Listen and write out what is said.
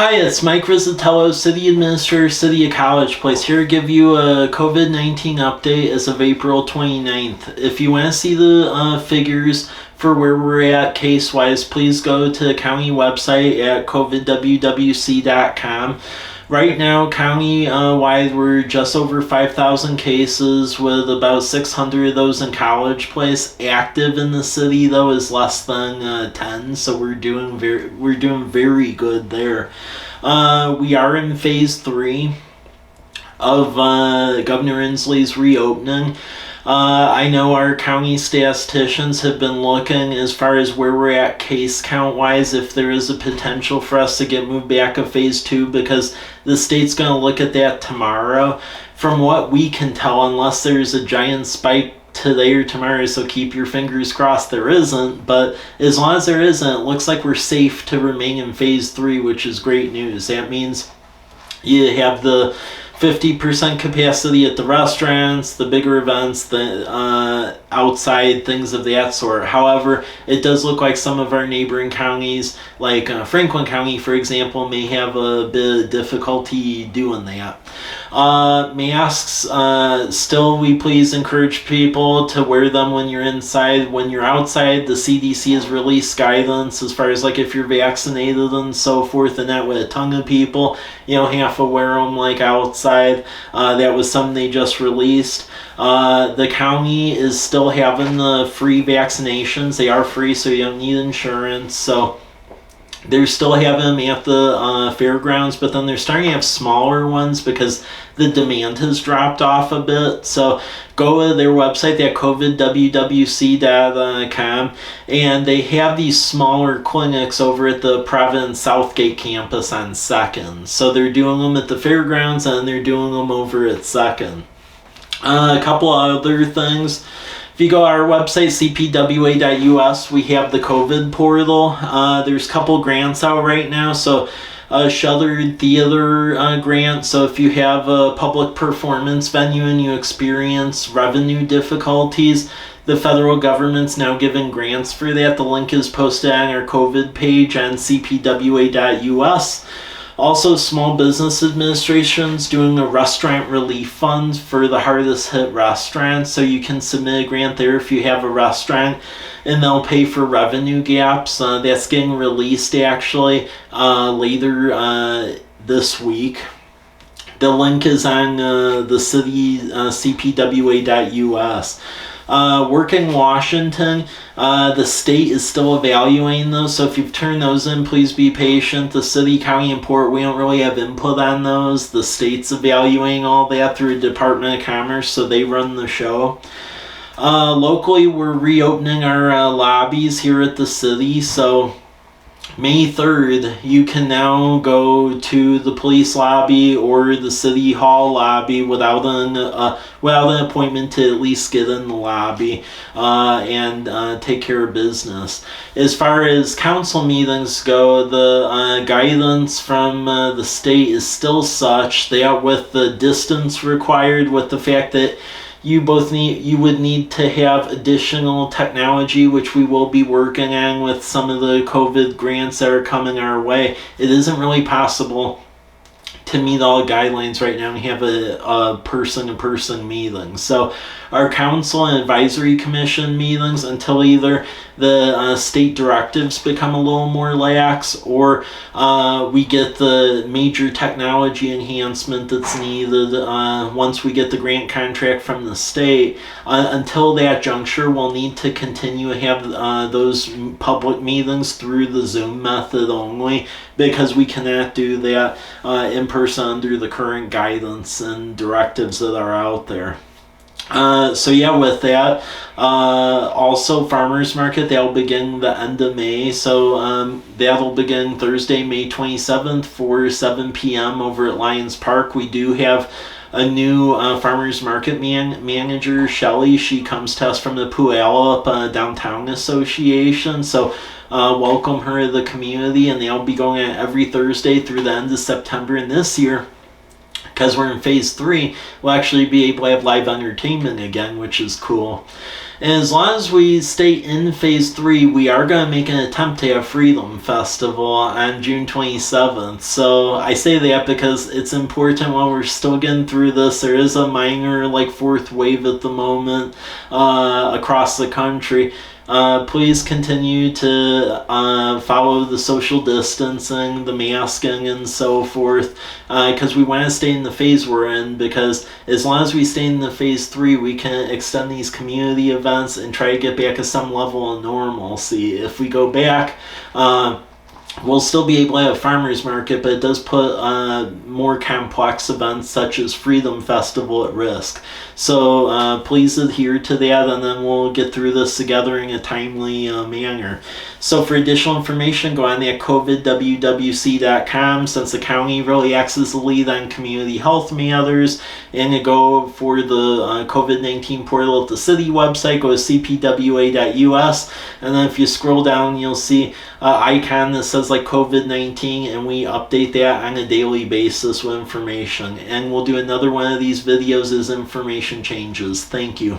Hi, it's Mike Rizzitiello, City Administrator, City of College Place, here to give you a COVID-19 update as of April 29th. If you want to see the figures for where we're at case-wise, please go to the county website at covidwwc.com. Right now, county-wide, we're just over 5,000 cases with about 600 of those in College Place. Active in the city, though, is less than 10, so we're doing very good there. We are in phase 3 of Governor Inslee's reopening. I know our county statisticians have been looking as far as where we're at case count wise, if there is a potential for us to get moved back to phase 2, because the state's going to look at that tomorrow. From what we can tell, unless there's a giant spike today or tomorrow, so keep your fingers crossed there isn't, but as long as there isn't, it looks like we're safe to remain in phase 3, which is great news. That means you have the 50% capacity at the restaurants, the bigger events, the outside things of that sort. However, it does look like some of our neighboring counties, like Franklin County, for example, may have a bit of difficulty doing that. Masks, still we please encourage people to wear them when you're inside. When you're outside, the CDC has released guidance as far as like if you're vaccinated and so forth, and that with a ton of people, have to wear them like outside. That was something they just released. The county is still having the free vaccinations. They are free, so you don't need insurance. So they're still having them at the fairgrounds, but then they're starting to have smaller ones because the demand has dropped off a bit. So go to their website at covidwwc.com, and they have these smaller clinics over at the Providence Southgate campus on 2nd. So they're doing them at the fairgrounds, and they're doing them over at 2nd. A couple of other things. If you go to our website, cpwa.us, we have the COVID portal. There's a couple grants out right now. So a shuttered theater grant. So if you have a public performance venue and you experience revenue difficulties, the federal government's now giving grants for that. The link is posted on our COVID page on cpwa.us. Also, Small Business Administration's doing a restaurant relief fund for the hardest hit restaurants. So you can submit a grant there if you have a restaurant, and they'll pay for revenue gaps. That's getting released actually later this week. The link is on the city cpwa.us. Work in Washington, the state is still evaluating those, so if you've turned those in, please be patient. The city, county, and port, we don't really have input on those. The state's evaluating all that through Department of Commerce, so they run the show. Locally, we're reopening our lobbies here at the city, so May 3rd, you can now go to the police lobby or the city hall lobby without an appointment to at least get in the lobby and take care of business. As far as council meetings go, the guidance from the state is still such that with the distance required, with the fact that you would need to have additional technology, which we will be working on with some of the COVID grants that are coming our way. It isn't really possible to meet all guidelines right now and have a person-to-person meeting. So our council and advisory commission meetings, until either the state directives become a little more lax or we get the major technology enhancement that's needed once we get the grant contract from the state, until that juncture, we'll need to continue to have those public meetings through the Zoom method only, because we cannot do that in person under the current guidance and directives that are out there. With that, also Farmers Market, that'll begin the end of May, so that'll begin Thursday, May 27th for 7 p.m. over at Lions Park. We do have a new Farmers Market manager, Shelly. She comes to us from the Puyallup Downtown Association, so welcome her to the community, and they'll be going on every Thursday through the end of September. And this year, because we're in phase 3, we'll actually be able to have live entertainment again, which is cool. And as long as we stay in phase 3, we are going to make an attempt to have Freedom Festival on June 27th. So I say that because it's important while we're still getting through this. There is a minor fourth wave at the moment across the country. Please continue to follow the social distancing, the masking, and so forth, because we want to stay in the phase we're in, because as long as we stay in the phase 3, we can extend these community events and try to get back to some level of normalcy. If we go back, we'll still be able to have farmers market, but it does put more complex events such as Freedom Festival at risk. So please adhere to that, and then we'll get through this together in a timely manner. So for additional information, go on at covidwwc.com, since the county really acts as the lead on community health matters, and to go for the COVID-19 portal at the city website, go to cpwa.us, and then if you scroll down, you'll see icon that says COVID-19, and we update that on a daily basis with information. And we'll do another one of these videos as information changes. Thank you.